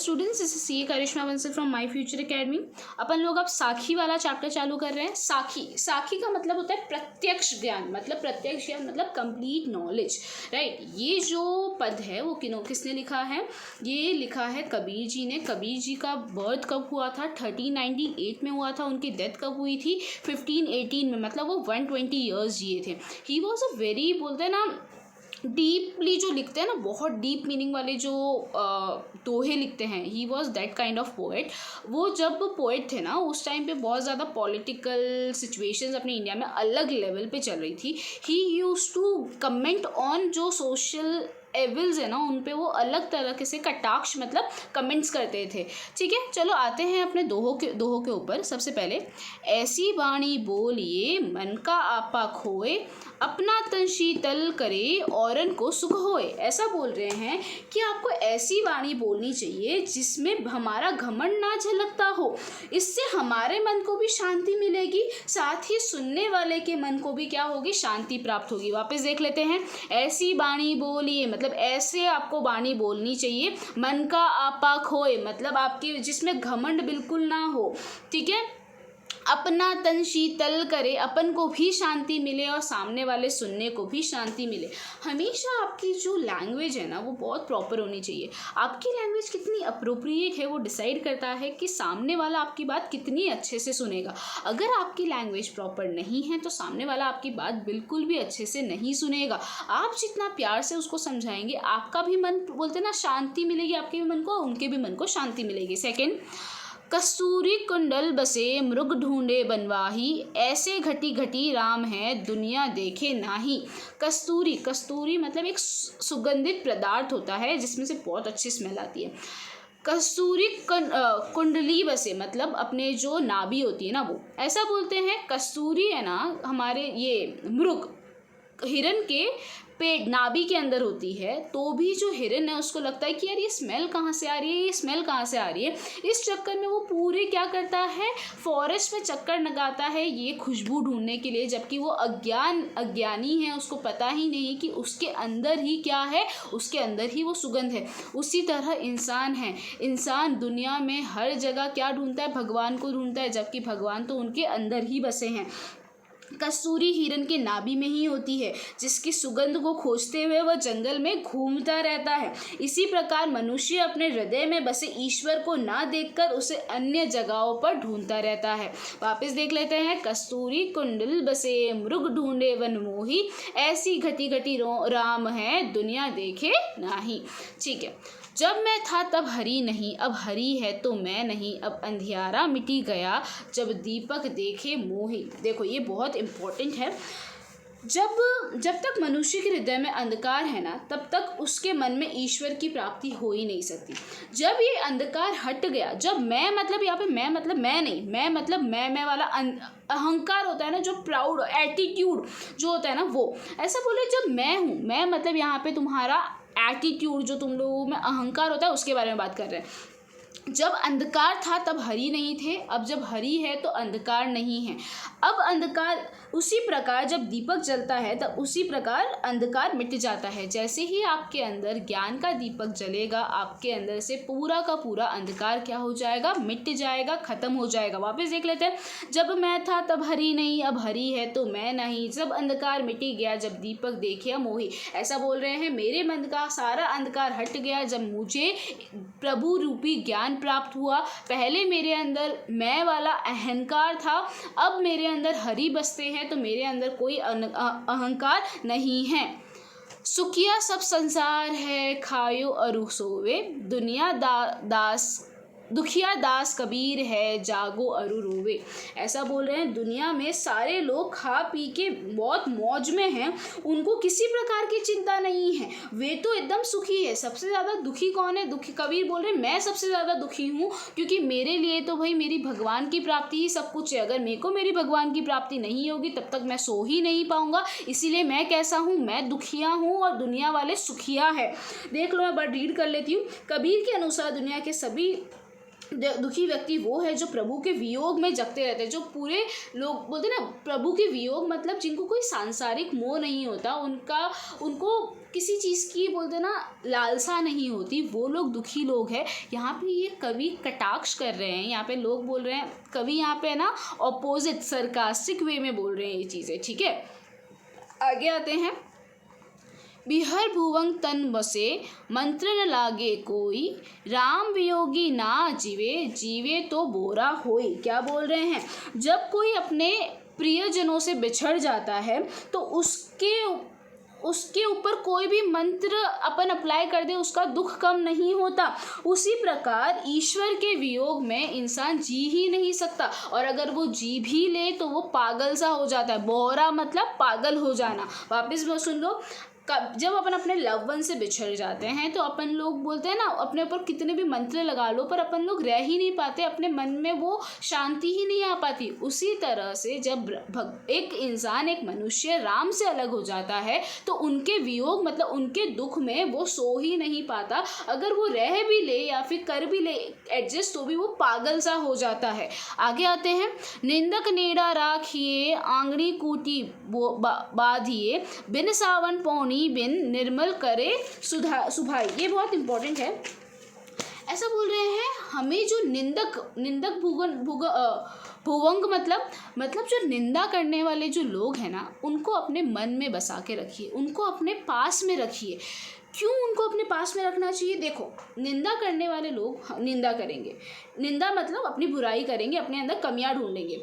Students, this is C Karishma Bansal from my future academy. अपन लोग अब साखी वाला चैप्टर चालू कर रहे हैं। साखी का मतलब होता है प्रत्यक्ष ज्ञान, मतलब कंप्लीट नॉलेज, राइट। ये जो पद है वो किसने लिखा है? ये लिखा है कबीर जी ने। कबीर जी का बर्थ कब हुआ था? 1398 में हुआ था। उनकी डेथ कब हुई थी? 1518 में, मतलब वो 120 ईयर्स जिए थे। ही वॉज अ वेरी, बोलते हैं ना, डीपली जो लिखते हैं ना, बहुत डीप मीनिंग वाले जो दोहे लिखते हैं, he was that kind of poet. वो जब पोएट थे ना, उस टाइम पे बहुत ज़्यादा पॉलिटिकल सिचुएशंस अपने इंडिया में अलग लेवल पे चल रही थी। ही यूज टू कमेंट ऑन जो सोशल एविल्स है ना, उन पे वो अलग तरह से कटाक्ष मतलब कमेंट्स करते थे। ठीक है, चलो आते हैं अपने दोहों के ऊपर। सबसे पहले, ऐसी वाणी बोलिए मन का आपा खोए, अपना तन शीतल करे औरन को सुख होए। ऐसा बोल रहे हैं कि आपको ऐसी वाणी बोलनी चाहिए जिसमें हमारा घमंड ना झलकता हो। इससे हमारे मन को भी शांति मिलेगी, साथ ही सुनने वाले के मन को भी क्या होगी? शांति प्राप्त होगी। वापस देख लेते हैं। ऐसी वाणी बोलिए मतलब ऐसे आपको वाणी बोलनी चाहिए। मन का आपा खोए मतलब आपके जिसमें घमंड बिल्कुल ना हो। ठीक है। अपना तन शीतल करे, अपन को भी शांति मिले और सामने वाले सुनने को भी शांति मिले। हमेशा आपकी जो लैंग्वेज है ना, वो बहुत प्रॉपर होनी चाहिए। आपकी लैंग्वेज कितनी अप्रोप्रिएट है वो डिसाइड करता है कि सामने वाला आपकी बात कितनी अच्छे से सुनेगा। अगर आपकी लैंग्वेज प्रॉपर नहीं है तो सामने वाला आपकी बात बिल्कुल भी अच्छे से नहीं सुनेगा। आप जितना प्यार से उसको समझाएंगे, आपका भी मन, बोलते ना, शांति मिलेगी आपके भी मन को, उनके भी मन को शांति मिलेगी। सेकेंड, कस्तूरी कुंडल बसे मृग ढूंढे बनवाही, ऐसे घटी घटी राम है दुनिया देखे नाही। कस्तूरी मतलब एक सुगंधित पदार्थ होता है जिसमें से बहुत अच्छी स्मेल आती है। कस्तूरी कुंडली बसे मतलब अपने जो नाभि होती है ना, वो ऐसा बोलते हैं। कस्तूरी है ना, हमारे ये मृग हिरन के पेट नाभि के अंदर होती है, तो भी जो हिरन है उसको लगता है कि यार ये स्मेल कहाँ से आ रही है, ये स्मेल कहाँ से आ रही है। इस चक्कर में वो पूरे क्या करता है, फॉरेस्ट में चक्कर लगाता है ये खुशबू ढूंढने के लिए, जबकि वो अज्ञानी है, उसको पता ही नहीं कि उसके अंदर ही क्या है, उसके अंदर ही वो सुगंध है। उसी तरह इंसान है। इंसान दुनिया में हर जगह क्या ढूंढता है? भगवान को ढूंढता है, जबकि भगवान तो उनके अंदर ही बसे हैं। कस्तूरी हिरन के नाभि में ही होती है, जिसकी सुगंध को खोजते हुए वह जंगल में घूमता रहता है। इसी प्रकार मनुष्य अपने हृदय में बसे ईश्वर को ना देखकर उसे अन्य जगहों पर ढूंढता रहता है। वापस देख लेते हैं। कस्तूरी कुंडल बसे मृग ढूंढे वन मोही, ऐसी घटी घटी राम है दुनिया देखे नाही। ठीक है। जब मैं था तब हरी नहीं, अब हरी है तो मैं नहीं, अब अंधियारा मिटी गया जब दीपक देखे मोही। देखो ये बहुत इम्पोर्टेंट है। जब तक मनुष्य के हृदय में अंधकार है ना, तब तक उसके मन में ईश्वर की प्राप्ति हो ही नहीं सकती। जब ये अंधकार हट गया, जब मैं मतलब यहाँ पे मैं मतलब मैं नहीं, मैं मतलब मैं वाला अहंकार होता है ना, जो प्राउड एटीट्यूड जो होता है ना, वो ऐसा बोले। जब मैं हूँ, मैं मतलब यहाँ पे तुम्हारा एटीट्यूड, जो तुम लोगों में अहंकार होता है, उसके बारे में बात कर रहे हैं। जब अंधकार था तब हरि नहीं थे, अब जब हरि है तो अंधकार नहीं है। अब अंधकार, उसी प्रकार जब दीपक जलता है तब उसी प्रकार अंधकार मिट जाता है। जैसे ही आपके अंदर ज्ञान का दीपक जलेगा, आपके अंदर से पूरा का पूरा अंधकार क्या हो जाएगा? मिट जाएगा, खत्म हो जाएगा। वापस देख लेते हैं। जब मैं था तब हरि नहीं, अब हरि है तो मैं नहीं, जब अंधकार मिटी गया जब दीपक देखिया मोही। ऐसा बोल रहे हैं, मेरे मन का सारा अंधकार हट गया जब मुझे प्रभु रूपी ज्ञान प्राप्त हुआ। पहले मेरे अंदर मैं वाला अहंकार था, अब मेरे अंदर हरि बसते हैं तो मेरे अंदर कोई अहंकार नहीं है। सुखिया सब संसार है, खायो अरु सोवे, दुखिया दास कबीर है, जागो अरु रोवे। ऐसा बोल रहे हैं, दुनिया में सारे लोग खा पी के बहुत मौज में हैं, उनको किसी प्रकार की चिंता नहीं है, वे तो एकदम सुखी है। सबसे ज़्यादा दुखी कौन है? दुखी कबीर बोल रहे हैं, मैं सबसे ज़्यादा दुखी हूँ, क्योंकि मेरे लिए तो भाई मेरी भगवान की प्राप्ति ही सब कुछ है। अगर मेरे को मेरी भगवान की प्राप्ति नहीं होगी तब तक मैं सो ही नहीं पाऊँगा। इसीलिए मैं कैसा हूँ? मैं दुखिया हूँ और दुनिया वाले सुखिया है। देख लो, मैं बड़ा रीड कर लेती हूँ। कबीर के अनुसार दुनिया के सभी दुखी व्यक्ति वो है जो प्रभु के वियोग में जगते रहते हैं। जो पूरे लोग बोलते हैं ना, प्रभु के वियोग मतलब जिनको कोई सांसारिक मोह नहीं होता, उनको किसी चीज़ की बोलते ना लालसा नहीं होती, वो लोग दुखी लोग हैं। यहाँ पे ये कवि कटाक्ष कर रहे हैं, यहाँ पे लोग बोल रहे हैं, कवि यहाँ पे ना ऑपोजिट सरकास्टिक वे में बोल रहे हैं ये चीज़ें, ठीक है। आगे आते हैं। बिहर भुवंग तन बसे मंत्र न लागे कोई, राम वियोगी ना जीवे जीवे तो बोरा होई। क्या बोल रहे हैं, जब कोई अपने प्रियजनों से बिछड़ जाता है तो उसके ऊपर कोई भी मंत्र अपन अप्लाई कर दे उसका दुख कम नहीं होता। उसी प्रकार ईश्वर के वियोग में इंसान जी ही नहीं सकता, और अगर वो जी भी ले तो वो पागल सा हो जाता है। बोरा मतलब पागल हो जाना। वापस वो सुन लो, जब अपन अपने लव वन से बिछड़ जाते हैं तो अपन लोग बोलते हैं ना, अपने ऊपर कितने भी मंत्र लगा लो पर अपन लोग रह ही नहीं पाते, अपने मन में वो शांति ही नहीं आ पाती। उसी तरह से जब एक इंसान, एक मनुष्य राम से अलग हो जाता है तो उनके वियोग मतलब उनके दुख में वो सो ही नहीं पाता। अगर वो रह भी ले या फिर कर भी ले एडजस्ट तो भी वो पागल सा हो जाता है। आगे आते हैं। निंदक नेड़ा राखिए आंगड़ी कूटी बाधिए, बिन सावन पौनी बिन निर्मल करे सुभाई। ये बहुत इंपॉर्टेंट है। ऐसा बोल रहे हैं, हमें जो निंदक भुवंग मतलब जो निंदा करने वाले जो लोग हैं ना, उनको अपने मन में बसा के रखिए, उनको अपने पास में रखिए। क्यों उनको अपने पास में रखना चाहिए? देखो, निंदा करने वाले लोग निंदा करेंगे, निंदा मतलब अपनी बुराई करेंगे, अपने अंदर कमियां ढूंढेंगे।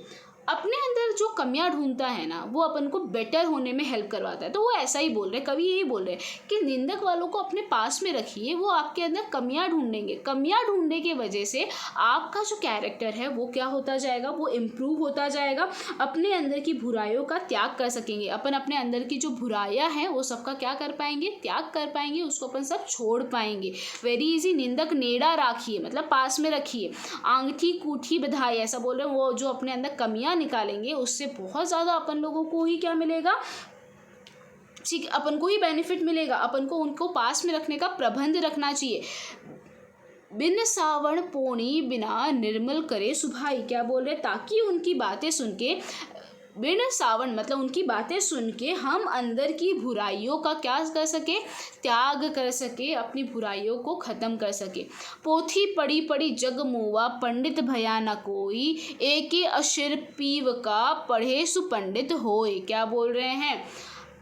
अपने अंदर जो कमियां ढूंढता है ना, वो अपन को बेटर होने में हेल्प करवाता है। तो वो ऐसा ही बोल रहे हैं, कवि यही बोल रहे हैं कि निंदक वालों को अपने पास में रखिए, वो आपके अंदर कमियां ढूंढेंगे। कमियां ढूंढने की वजह से आपका जो कैरेक्टर है वो क्या होता जाएगा, वो इम्प्रूव होता जाएगा। अपने अंदर की बुराइयों का त्याग कर सकेंगे अपन, अपने अंदर की जो बुराइयां हैं वो सबका क्या कर पाएंगे, त्याग कर पाएंगे, उसको अपन सब छोड़ पाएंगे। Very easy. निंदक नेड़ा राखिए मतलब पास में रखिए, आंगठी कूठी बधाई, ऐसा बोल रहे हैं। वो जो अपने अंदर कमियां निकालेंगे उससे बहुत ज़्यादा अपन लोगों को ही क्या मिलेगा, ठीक, अपन को ही बेनिफिट मिलेगा। अपन को उनको पास में रखने का प्रबंध रखना चाहिए। बिन सावण पोणी बिना निर्मल करे सुभाई। क्या बोल रहे, ताकि उनकी बातें सुन के, बिन सावन मतलब उनकी बातें सुन के हम अंदर की बुराइयों का क्या कर सके, त्याग कर सके, अपनी बुराइयों को ख़त्म कर सके। पोथी पढ़ी पढ़ी जग मुआ पंडित भया न कोई, एके अशिर पीव का पढ़े सुपंडित होए। क्या बोल रहे हैं,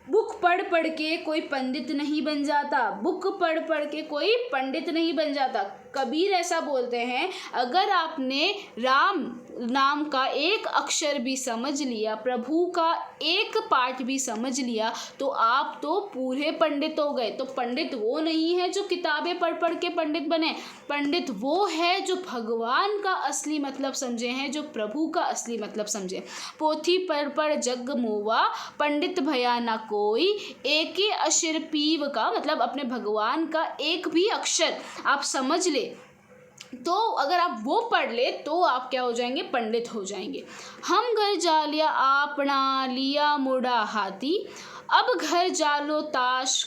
बुक पढ़ पढ़ के कोई पंडित नहीं बन जाता, बुक पढ़ पढ़ के कोई पंडित नहीं बन जाता। कबीर ऐसा बोलते हैं, अगर आपने राम नाम का एक अक्षर भी समझ लिया, प्रभु का एक पाठ भी समझ लिया, तो आप तो पूरे पंडित हो गए। तो पंडित वो नहीं है जो किताबें पढ़ पढ़ के पंडित बने, पंडित वो है जो भगवान का असली मतलब समझे हैं, जो प्रभु का असली मतलब समझे। पोथी पढ़ पढ़ जग मुआ पंडित भया ना कोई, एक ही अक्षर पीव का मतलब अपने भगवान का एक भी अक्षर आप समझ ले, तो अगर आप वो पढ़ ले तो आप क्या हो जाएंगे, पंडित हो जाएंगे। हम घर जा लिया आपना लिया मुड़ा हाथी, अब घर जालो ताश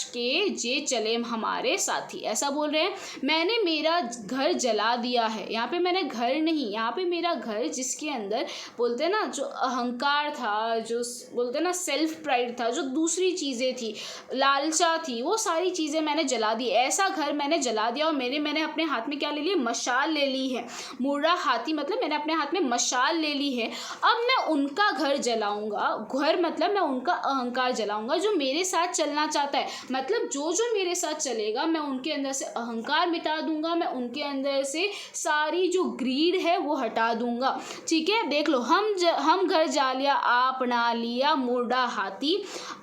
के जे चले हमारे साथी। ऐसा बोल रहे हैं, मैंने मेरा घर जला दिया है। यहाँ पे मैंने घर नहीं, यहाँ पे मेरा घर जिसके अंदर बोलते हैं ना जो अहंकार था, जो बोलते हैं ना सेल्फ प्राइड था, जो दूसरी चीज़ें थी, लालचा थी, वो सारी चीज़ें मैंने जला दी। ऐसा घर मैंने जला दिया और मैंने अपने हाथ में क्या ले लिया, मशाल ले ली है। मुड़ा हाथी मतलब मैंने अपने हाथ में मशाल ले ली है। अब मैं उनका घर जलाऊंगा, घर मतलब मैं उनका अहंकार जलाऊंगा जो मेरे साथ चलना चाहता है। मतलब जो मेरे साथ चलेगा मैं उनके अंदर से अहंकार मिटा दूंगा, मैं उनके अंदर से सारी जो ग्रीड है वो हटा दूंगा। ठीक है, देख लो, हम घर जा लिया आपना लिया मुड़ा हाथी,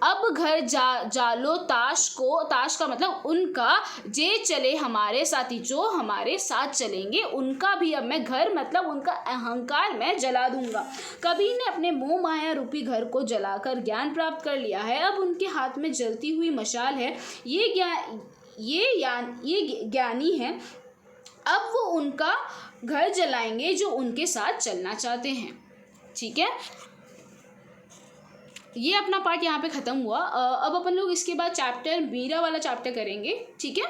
अब घर जालो ताश का मतलब उनका, जे चले हमारे साथी, जो हमारे साथ चलेंगे उनका भी अब मैं घर मतलब उनका अहंकार मैं जला दूंगा। कबीर ने अपने मोह माया रूपी घर को जलाकर ज्ञान प्राप्त कर लिया है। अब उनके हाथ में जलती हुई मशाल है, ये ज्ञानी है। अब वो उनका घर जलाएंगे जो उनके साथ चलना चाहते हैं। ठीक है, ये अपना पार्ट यहाँ पे ख़त्म हुआ। अब अपन लोग इसके बाद चैप्टर मीरा वाला चैप्टर करेंगे। ठीक है।